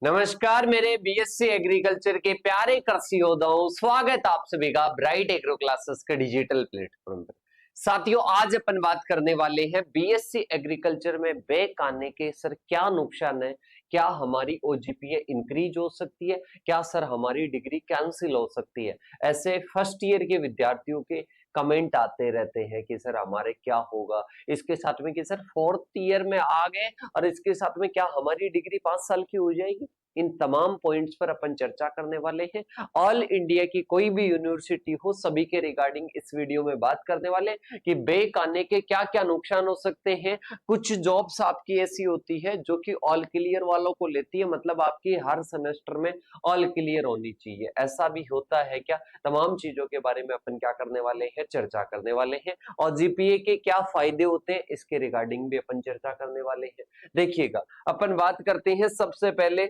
नमस्कार मेरे BSc agriculture के प्यारे कृषि योद्धाओं, स्वागत आप सभी का ब्राइट एग्रो क्लासेस के डिजिटल प्लेटफॉर्म पर। साथियों, आज अपन बात करने वाले हैं बीएससी एग्रीकल्चर में बैक आने के सर क्या नुकसान है। क्या हमारी ओजीपीए इंक्रीज हो सकती है? क्या सर हमारी डिग्री कैंसिल हो सकती है? ऐसे फर्स्ट ईयर के विद्यार्थियों के कमेंट आते रहते हैं कि सर हमारे क्या होगा। इसके साथ में कि सर फोर्थ ईयर में आ गए और इसके साथ में क्या हमारी डिग्री 5 साल की हो जाएगी। इन तमाम पॉइंट्स पर अपन चर्चा करने वाले हैं। ऑल इंडिया की कोई भी यूनिवर्सिटी हो, सभी के रिगार्डिंग इस वीडियो में बात करने वाले कि बैक आने के क्या क्या नुकसान हो सकते हैं। कुछ जॉब्स आपकी ऐसी होती है जो कि ऑल क्लियर वालों को लेती है, मतलब आपकी हर सेमेस्टर में ऑल क्लियर होनी चाहिए। ऐसा भी होता है क्या? तमाम चीजों के बारे में अपन क्या करने वाले हैं, चर्चा करने वाले हैं। और जीपीए के क्या फायदे होते हैं, इसके रिगार्डिंग भी अपन चर्चा करने वाले हैं। देखिएगा, अपन बात करते हैं सबसे पहले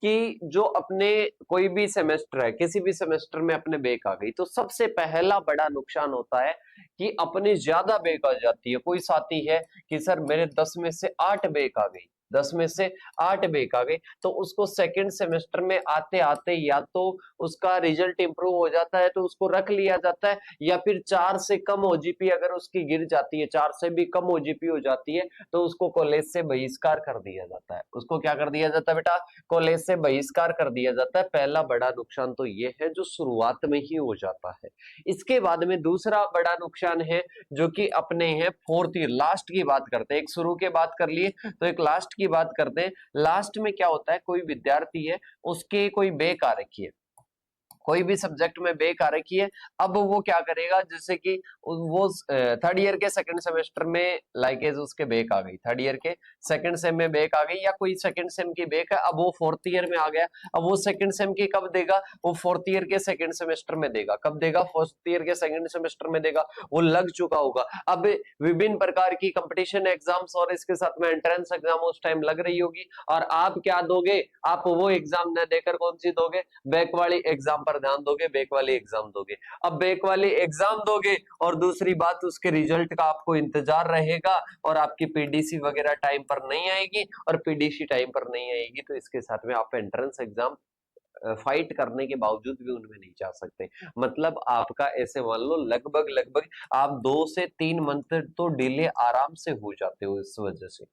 कि जो अपने कोई भी सेमेस्टर है, किसी भी सेमेस्टर में अपने बैक आ गई तो सबसे पहला बड़ा नुकसान होता है कि अपने ज्यादा बैक आ जाती है। कोई साथी है कि सर मेरे 10 में से 8 बैक आ गई, 10 में से 8 बैक आ गई, तो उसको सेकंड सेमेस्टर में आते आते या तो उसका रिजल्ट इंप्रूव हो जाता है तो उसको रख लिया जाता है, या फिर 4 से कम ओजीपी अगर उसकी गिर जाती है, 4 से भी कम ओजीपी हो जाती है, तो उसको कॉलेज से बहिष्कार कर दिया जाता है। उसको क्या कर दिया जाता है बेटा? कॉलेज से बहिष्कार कर दिया जाता है। पहला बड़ा नुकसान तो ये है जो शुरुआत में ही हो जाता है। इसके बाद में दूसरा बड़ा नुकसान है जो कि अपने हैं फोर्थ ईयर लास्ट की बात करते हैं। एक शुरू के बात कर लिए तो एक लास्ट की बात करते हैं। लास्ट में क्या होता है, कोई विद्यार्थी है, उसके कोई बैक आ रखी है, कोई भी सब्जेक्ट में बैक आ रखी है। अब वो क्या करेगा, जैसे कि वो थर्ड ईयर के सेकंड सेमेस्टर में लाइकेज उसके बैक आ गई, थर्ड ईयर के सेकंड सेम में बैक आ गई, या कोई सेकंड सेम की बैक है, अब वो फोर्थ ईयर में आ गया। अब वो सेकंड सेम की कब देगा? वो फोर्थ ईयर के सेकंड सेमेस्टर में देगा। कब देगा? फोर्थ ईयर के सेकंड सेमेस्टर में देगा। वो लग चुका होगा। अब विभिन्न प्रकार की कंपटीशन एग्जाम्स और इसके साथ में एंट्रेंस एग्जाम उस टाइम लग रही होगी, और आप क्या दोगे? आप वो एग्जाम न देकर कौन सी दोगे? बैक वाली एग्जाम पर ध्यान दोगे, बैक वाली एग्जाम दोगे। अब बैक वाली एग्जाम दोगे और दूसरी बात, उसके रिजल्ट का आपको इंतजार रहेगा, और आपकी पीडीसी वगैरह टाइम पर नहीं आएगी, और पीडीसी टाइम पर नहीं आएगी तो इसके साथ में आप एंट्रेंस एग्जाम फाइट करने के बावजूद भी उनमें नहीं जा सकते। मतलब आपका ऐसे मान लो लगभग लगभग आप 2 से 3 मंथ तो डिले आराम से हो जाते हो। इस वजह से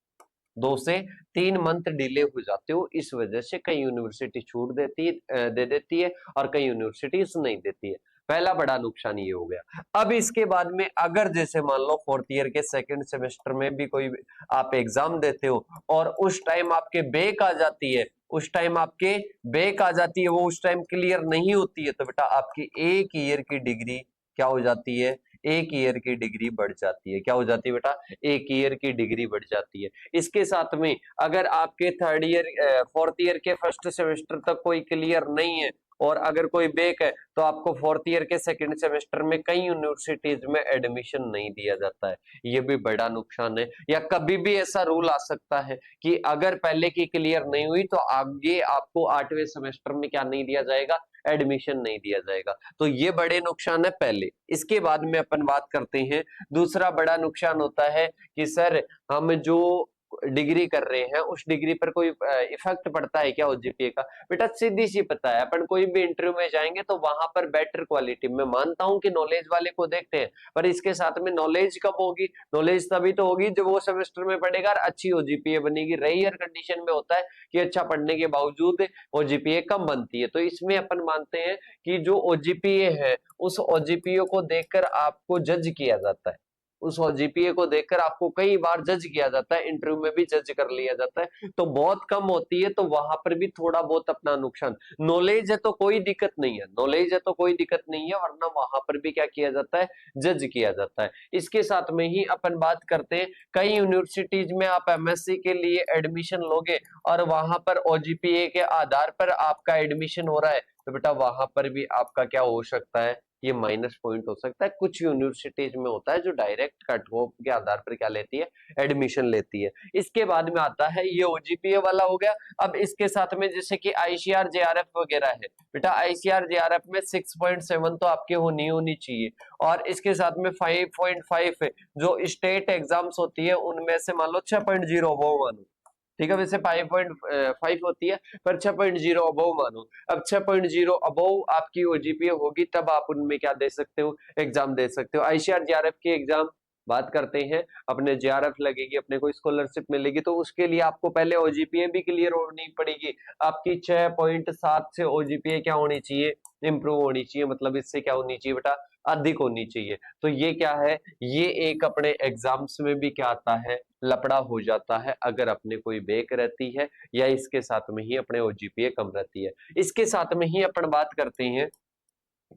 2 से 3 मंथ डिले हो जाते हो। इस वजह से कई यूनिवर्सिटी छूट दे देती है और कई यूनिवर्सिटीज नहीं देती है। पहला बड़ा नुकसान ये हो गया। अब इसके बाद में अगर जैसे मान लो फोर्थ ईयर के सेकंड सेमेस्टर में भी कोई आप एग्जाम देते हो और उस टाइम आपके बैक आ जाती है, उस टाइम आपके बैक आ जाती है, वो उस टाइम क्लियर नहीं होती है, तो बेटा आपकी एक ईयर की डिग्री क्या हो जाती है? एक ईयर की डिग्री बढ़ जाती है। क्या हो जाती है बेटा? एक ईयर की डिग्री बढ़ जाती है। इसके साथ में अगर आपके थर्ड ईयर फोर्थ ईयर के फर्स्ट सेमेस्टर तक कोई क्लियर नहीं है और अगर कोई बैक है, तो आपको फोर्थ ईयर के सेकंड सेमेस्टर में कई यूनिवर्सिटीज में एडमिशन नहीं दिया जाता है। ये भी बड़ा नुकसान है। या कभी भी ऐसा रूल आ सकता है कि अगर पहले की क्लियर नहीं हुई तो आगे आपको 8वें सेमेस्टर में क्या नहीं दिया जाएगा? एडमिशन नहीं दिया जाएगा। तो ये बड़े नुकसान है पहले। इसके बाद में अपन बात करते हैं, दूसरा बड़ा नुकसान होता है कि सर हम जो डिग्री कर रहे हैं उस डिग्री पर कोई इफेक्ट पड़ता है क्या ओजीपीए का? बेटा सीधी सी पता है, अपन कोई भी इंटरव्यू में जाएंगे तो वहां पर बेटर क्वालिटी, मैं मानता हूं कि नॉलेज वाले को देखते हैं, पर इसके साथ में नॉलेज कब होगी? नॉलेज तभी तो होगी जब वो सेमेस्टर में पढ़ेगा और अच्छी ओजीपीए बनेगी। रेयर कंडीशन में होता है कि अच्छा पढ़ने के बावजूद ओजीपीए कम बनती है। तो इसमें अपन मानते हैं कि जो ओजीपीए है उस ओजीपीए को देखकर आपको जज किया जाता है। उस जीपीए को देखकर आपको कई बार जज किया जाता है, इंटरव्यू में भी जज कर लिया जाता है। तो बहुत कम होती है तो वहां पर भी थोड़ा बहुत अपना नुकसान। नॉलेज है तो कोई दिक्कत नहीं है, नॉलेज है तो कोई दिक्कत नहीं है, वरना वहां पर भी क्या किया जाता है? जज किया जाता है। इसके साथ में ही अपन बात करते हैं, कई यूनिवर्सिटीज में आप एमएससी के लिए एडमिशन लोगे और वहां पर ओजीपीए के आधार पर आपका एडमिशन हो रहा है, तो बेटा वहां पर भी आपका क्या हो सकता है? ये माइनस पॉइंट हो सकता है। कुछ यूनिवर्सिटीज में होता है जो डायरेक्ट कट ऑफ के आधार पर क्या लेती है? एडमिशन लेती है। इसके बाद में आता है ये ओजीपीए वाला हो गया। अब इसके साथ में जैसे कि आईसीआर जेआरएफ वगैरह है, बेटा आईसीआर जेआरएफ में 6.7 तो आपके होनी होनी चाहिए, और इसके साथ में 5.5 है। जो स्टेट एग्जाम्स होती है उनमें से मान लो 6.0 वो मानो, ठीक है, वैसे 5.5 होती है, पर 6.0 अबव मानो। अब 6.0 अबव आपकी ओजीपीए होगी तब आप उनमें क्या दे सकते हो, एग्जाम दे सकते हो। आईसीआर जेआरएफ की एग्जाम बात करते हैं, अपने जेआरएफ लगेगी, अपने को स्कॉलरशिप मिलेगी, तो उसके लिए आपको पहले ओजीपीए भी क्लियर होनी पड़ेगी। आपकी 6.7 से ओजीपीए क्या होनी चाहिए, इंप्रूव होनी चाहिए, मतलब इससे क्या होनी चाहिए बेटा, अधिक होनी चाहिए। तो ये क्या है, ये एक अपने एग्जाम्स में भी क्या आता है, लपड़ा हो जाता है अगर अपने कोई बेक रहती है या इसके साथ में ही अपने ओजीपीए कम रहती है। इसके साथ में ही अपन बात करते हैं,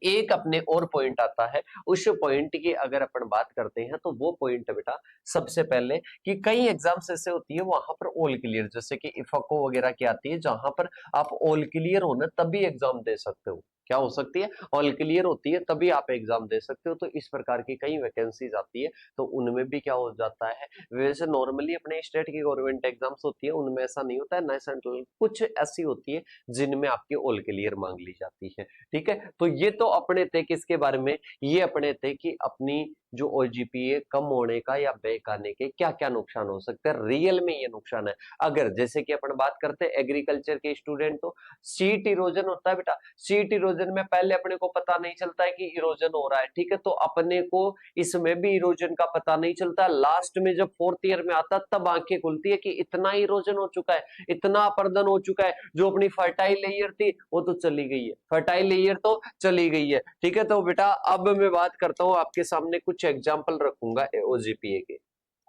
एक अपने और पॉइंट आता है, उस पॉइंट की अगर अपन बात करते हैं तो वो पॉइंट बेटा सबसे पहले कि कई एग्जाम्स ऐसे होती है वहां पर ऑल क्लियर, जैसे कि इफको वगैरह की आती है, जहां पर आप ऑल क्लियर होना तभी एग्जाम दे सकते हो। क्या हो सकती है, ऑल क्लियर होती है तभी आप एग्जाम दे सकते हो। तो इस प्रकार की कई वैकेंसीज आती है, तो उनमें भी क्या हो जाता है, वैसे नॉर्मली अपने स्टेट की गवर्नमेंट एग्जाम्स होती है उनमें ऐसा नहीं होता है, ना सेंट्रल कुछ ऐसी होती है जिनमें आपकी ऑल क्लियर मांग ली जाती है। ठीक है, तो ये तो अपने थे किसके बारे में, ये अपने थे कि अपनी जो ओजीपीए कम होने का या बैक आने के क्या क्या नुकसान हो सकते हैं, रियल में ये नुकसान है। अगर जैसे कि अपन बात करते हैं एग्रीकल्चर के स्टूडेंट, तो सीट इरोजन होता है बेटा, सीट इरोजन में पहले अपने को पता नहीं चलता है कि इरोजन हो रहा है, ठीक है, तो अपने को इसमें भी इरोजन का पता नहीं चलता, लास्ट में जब फोर्थ ईयर में आता तब आंखें खुलती है कि इतना इरोजन हो चुका है, इतना अपर्दन हो चुका है, जो अपनी फर्टाइल लेयर थी वो तो चली गई है, फर्टाइल लेयर तो चली गई है। ठीक है, तो बेटा अब मैं बात करता हूं, आपके सामने कुछ एग्जाम्पल रखूंगा ओजीपीए के,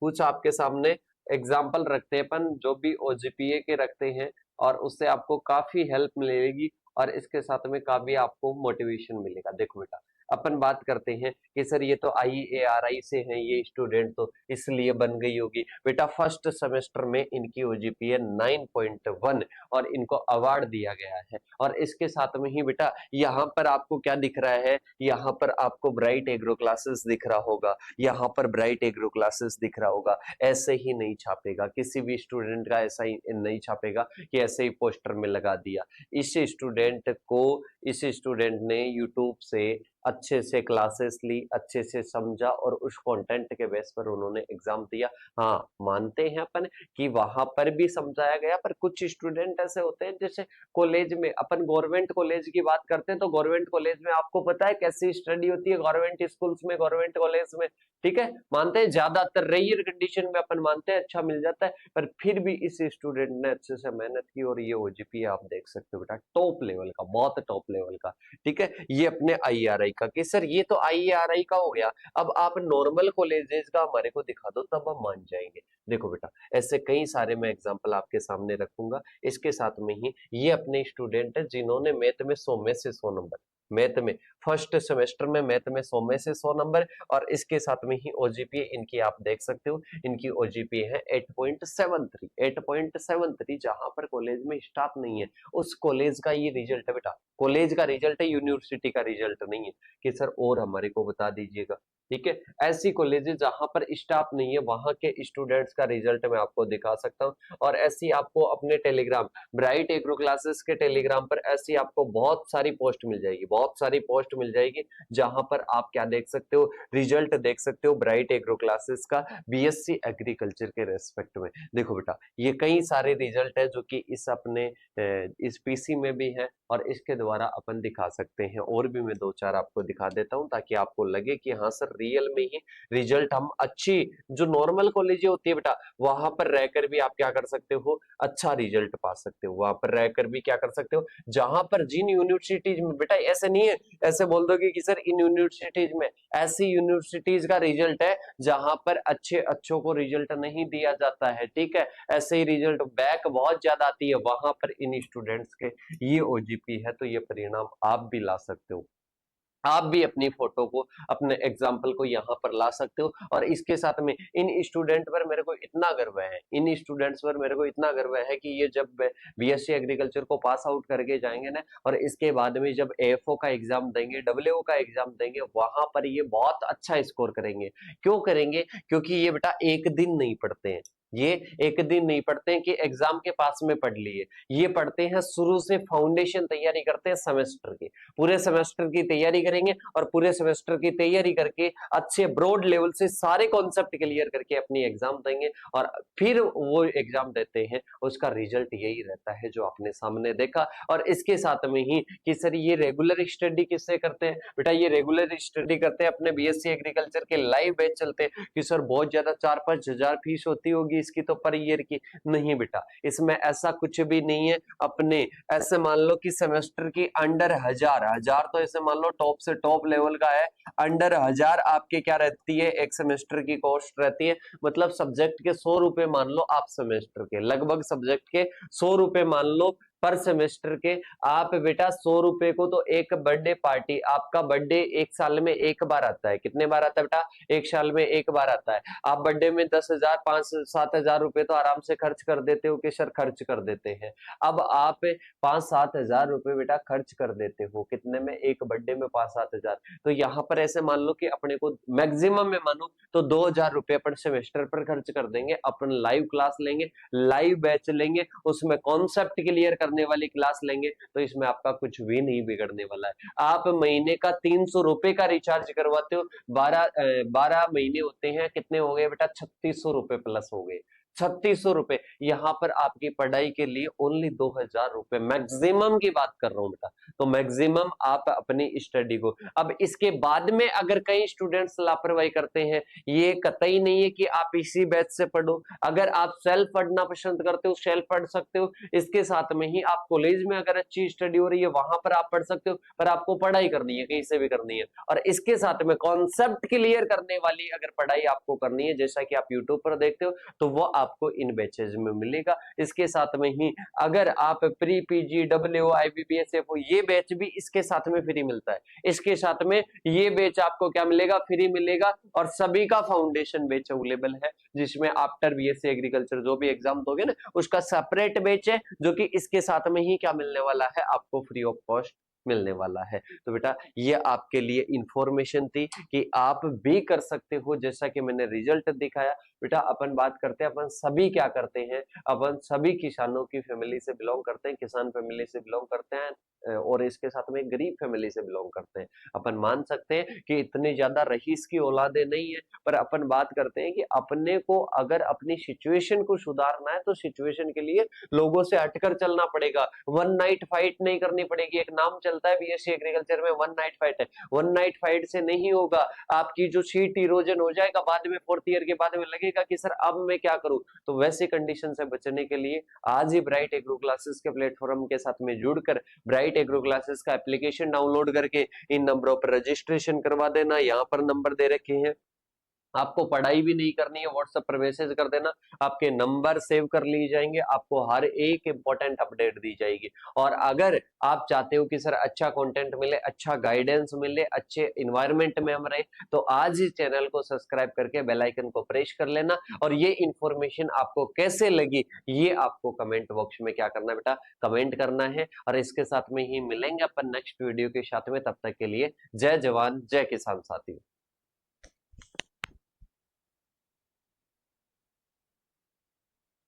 कुछ आपके सामने एग्जाम्पल रखते हैं अपन, जो भी ओजीपीए के रखते हैं, और उससे आपको काफी हेल्प मिलेगी और इसके साथ में काफी आपको मोटिवेशन मिलेगा। देखो बेटा, अपन बात करते हैं कि सर ये तो IARI से हैं ये स्टूडेंट, तो इसलिए बन गई होगी। बेटा फर्स्ट सेमेस्टर में इनकी ओजीपीए 9.1 और इनको अवार्ड दिया गया है। और इसके साथ में ही बेटा यहाँ पर आपको क्या दिख रहा है, यहाँ पर आपको ब्राइट एग्रो क्लासेस दिख रहा होगा, यहाँ पर ब्राइट एग्रो क्लासेस दिख रहा होगा। ऐसे ही नहीं छापेगा, किसी भी स्टूडेंट का ऐसा ही नहीं छापेगा कि ऐसे ही पोस्टर में लगा दिया। इस स्टूडेंट ने यूट्यूब से अच्छे से क्लासेस ली, अच्छे से समझा और उस कंटेंट के बेस पर उन्होंने एग्जाम दिया। हाँ, मानते हैं अपन कि वहां पर भी समझाया गया, पर कुछ स्टूडेंट ऐसे होते हैं, जैसे कॉलेज में अपन गवर्नमेंट कॉलेज की बात करते हैं, तो गवर्नमेंट कॉलेज में आपको पता है कैसी स्टडी होती है, गवर्नमेंट स्कूल्स में, गवर्नमेंट कॉलेज में। ठीक है, मानते हैं ज्यादातर रेयर कंडीशन में अपन मानते हैं अच्छा मिल जाता है, पर फिर भी इस स्टूडेंट ने अच्छे से मेहनत की और ये ओजीपीए आप देख सकते हो बेटा टॉप लेवल का, बहुत टॉप लेवल का। ठीक है, ये अपने IARI का, कि सर ये तो IARI का हो गया, अब आप नॉर्मल कॉलेजेस का हमारे को दिखा दो तब हम मान जाएंगे। देखो बेटा ऐसे कई सारे मैं एग्जांपल आपके सामने रखूंगा। इसके साथ में ही ये अपने स्टूडेंट है जिन्होंने मैथ में 100 में से 100 नंबर, मैथ में फर्स्ट सेमेस्टर में मैथ में 100 में से 100 नंबर, और इसके साथ में ही ओजीपीए इनकी आप देख सकते हो, इनकी ओजीपीए है 8.73, 8.73, जहां पर कॉलेज में स्टाफ नहीं है उस कॉलेज का ये रिजल्ट है बेटा, कॉलेज का रिजल्ट है, यूनिवर्सिटी का रिजल्ट नहीं है कि सर और हमारे को बता दीजिएगा। ठीक है, ऐसी कॉलेजेस जहां पर स्टाफ नहीं है वहां के स्टूडेंट्स का रिजल्ट मैं आपको दिखा सकता हूं। और ऐसी आपको अपने टेलीग्राम ब्राइट एग्रो क्लासेस के टेलीग्राम पर ऐसी आपको बहुत सारी पोस्ट मिल जाएगी, बहुत सारी पोस्ट मिल जाएगी, जहां पर आप क्या देख सकते हो, रिजल्ट देख सकते हो ब्राइट एग्रो क्लासेस का बीएससी एग्रीकल्चर के रेस्पेक्ट में। देखो बेटा ये कई सारे रिजल्ट है जो कि इस अपने इस पीसी में भी है और इसके द्वारा अपन दिखा सकते हैं, और भी मैं दो चार आपको दिखा देता हूं ताकि आपको लगे कि हाँ सर रियल में ही रिजल्ट हम अच्छी, जो नॉर्मल कॉलेज होती है बेटा वहां पर रहकर भी आप क्या कर सकते हो, अच्छा रिजल्ट पा सकते हो, वहां पर रहकर भी क्या कर सकते हो, जहां पर जिन यूनिवर्सिटीज में बेटा ऐसे नहीं है, ऐसे बोल दोगे कि सर इन यूनिवर्सिटीज में, ऐसी यूनिवर्सिटीज का रिजल्ट है जहां पर अच्छे अच्छों को रिजल्ट नहीं दिया जाता है। ठीक है, ऐसे ही रिजल्ट बैक बहुत ज्यादा आती है, वहां पर इन स्टूडेंट्स के ये ओजीपी है, तो ये परिणाम आप भी ला सकते हो, आप भी अपनी फोटो को, अपने एग्जाम्पल को यहाँ पर ला सकते हो। और इसके साथ में इन स्टूडेंट पर मेरे को इतना गर्व है, इन स्टूडेंट्स पर मेरे को इतना गर्व है कि ये जब बीएससी एग्रीकल्चर को पास आउट करके जाएंगे ना, और इसके बाद में जब एएफओ का एग्जाम देंगे, डब्ल्यूओ का एग्जाम देंगे, वहां पर ये बहुत अच्छा स्कोर करेंगे। क्यों करेंगे, क्योंकि ये बेटा एक दिन नहीं पढ़ते हैं, ये एक दिन नहीं पढ़ते हैं कि एग्जाम के पास में पढ़ लिए, ये पढ़ते हैं शुरू से, फाउंडेशन तैयारी करते हैं सेमेस्टर की, पूरे सेमेस्टर की तैयारी करेंगे और पूरे सेमेस्टर की तैयारी करके अच्छे ब्रॉड लेवल से सारे कॉन्सेप्ट क्लियर करके अपनी एग्जाम देंगे और फिर वो एग्जाम देते हैं, उसका रिजल्ट यही रहता है जो आपने सामने देखा। और इसके साथ में ही कि सर ये रेगुलर स्टडी किससे करते हैं, बेटा ये रेगुलर स्टडी करते हैं अपने बीएससी एग्रीकल्चर के लाइव बैच चलते हैं कि सर बहुत ज्यादा 4-5 हजार फीस होती होगी इसकी तो पर ईयर की, नहीं बेटा इसमें ऐसा कुछ भी नहीं है। अपने ऐसे मान लो कि सेमेस्टर की अंडर हजार तो ऐसे मान लो टॉप से टॉप लेवल का है, अंडर 1000 आपके क्या रहती है एक सेमेस्टर की कॉस्ट रहती है, मतलब सब्जेक्ट के 100 रुपए मान लो आप सेमेस्टर के, लगभग सब्जेक्ट के 100 रुपए मान लो पर सेमेस्टर के। आप बेटा 100 रुपए को तो एक बर्थडे पार्टी, आपका बर्थडे एक साल में एक बार आता है, कितने बार आता है बेटा, एक साल में एक बार आता है। आप बर्थडे में 10,000 5-7 हजार रुपए तो आराम से खर्च कर देते हो कि सर खर्च कर देते हैं। अब आप 5-7 हजार रुपए बेटा खर्च कर देते हो, कितने में, एक बर्थडे में 5-7 हजार। तो यहाँ पर ऐसे मान लो कि अपने को मैक्सिमम में मानो तो 2,000 रुपए अपन सेमेस्टर पर खर्च कर देंगे, अपन लाइव क्लास लेंगे, लाइव बैच लेंगे, उसमें कॉन्सेप्ट क्लियर करने वाली क्लास लेंगे, तो इसमें आपका कुछ भी नहीं बिगड़ने वाला है। आप महीने का 300 रुपए का रिचार्ज करवाते हो, 12 महीने होते हैं, कितने हो गए बेटा, 3600 रुपए प्लस हो गए, 3600 रुपए। यहाँ पर आपकी पढ़ाई के लिए ओनली 2,000 रुपए, मैक्सिमम की बात कर रहा हूं बेटा, तो मैक्सिमम आप अपनी स्टडी को। अब इसके बाद में अगर कई स्टूडेंट्स लापरवाही करते हैं, ये कतई नहीं है कि आप इसी बैच से पढ़ो, अगर आप सेल्फ पढ़ना पसंद करते हो सेल्फ पढ़ सकते हो, इसके साथ में ही आप कॉलेज में अगर अच्छी स्टडी हो रही है वहां पर आप पढ़ सकते हो, पर आपको पढ़ाई करनी है कहीं से भी करनी है, और इसके साथ में कॉन्सेप्ट क्लियर करने वाली अगर पढ़ाई आपको करनी है जैसा कि आप यूट्यूब पर देखते हो, तो वो आपको इन बैचेज में मिलेगा। इसके साथ में ही अगर आप pre PG W IBPS FO, ये बैच भी इसके साथ में फ्री मिलता है, इसके साथ में ये बैच आपको क्या मिलेगा, फ्री मिलेगा। और सभी का फाउंडेशन बैच अवेलेबल है जिसमें आफ्टर बीएससी एग्रीकल्चर जो भी एग्जाम दोगे ना उसका सेपरेट बैच है, जो कि इसके साथ में ही क्या मिलने वाला है, आपको फ्री ऑफ कॉस्ट मिलने वाला है। तो बेटा ये आपके लिए इंफॉर्मेशन थी कि आप भी कर सकते हो, जैसा कि मैंने रिजल्ट दिखाया। बेटा अपन बात करते हैं, अपन सभी क्या करते हैं, अपन सभी किसानों की फैमिली से बिलोंग करते हैं, किसान फैमिली से बिलोंग करते हैं, और इसके साथ में गरीब फैमिली से बिलोंग करते हैं। अपन मान सकते हैं कि इतनी ज्यादा रईस की औलादे नहीं है, पर अपन बात करते हैं कि अपने को अगर अपनी सिचुएशन को सुधारना है तो सिचुएशन के लिए लोगों से हटकर चलना पड़ेगा, वन नाइट फाइट नहीं करनी पड़ेगी। एक नाम चलता है बीएससी एग्रीकल्चर में, वन नाइट फाइट है, वन नाइट फाइट से नहीं होगा, आपकी जो सीट इरोजन हो जाएगा बाद में, 4th ईयर के बाद में लगेगा कि सर अब मैं क्या करूं। तो वैसी कंडीशन से बचने के लिए आज ही ब्राइट एग्रो क्लासेस के प्लेटफॉर्म के साथ में जुड़कर ब्राइट एग्रो क्लासेस का एप्लीकेशन डाउनलोड करके इन नंबरों पर रजिस्ट्रेशन करवा देना। यहाँ पर नंबर दे रखे हैं, आपको पढ़ाई भी नहीं करनी है, व्हाट्सएप पर मैसेज कर देना, आपके नंबर सेव कर लिए जाएंगे, आपको हर एक इंपॉर्टेंट अपडेट दी जाएगी। और अगर आप चाहते हो कि सर अच्छा कंटेंट मिले, अच्छा गाइडेंस मिले, अच्छे इन्वायरमेंट में हम रहे, तो आज ही चैनल को सब्सक्राइब करके बेल आइकन को प्रेस कर लेना। और ये इंफॉर्मेशन आपको कैसे लगी ये आपको कमेंट बॉक्स में क्या करना है बेटा, कमेंट करना है। और इसके साथ में ही मिलेंगे अपन नेक्स्ट वीडियो के साथ में, तब तक के लिए जय जवान जय किसान साथियों।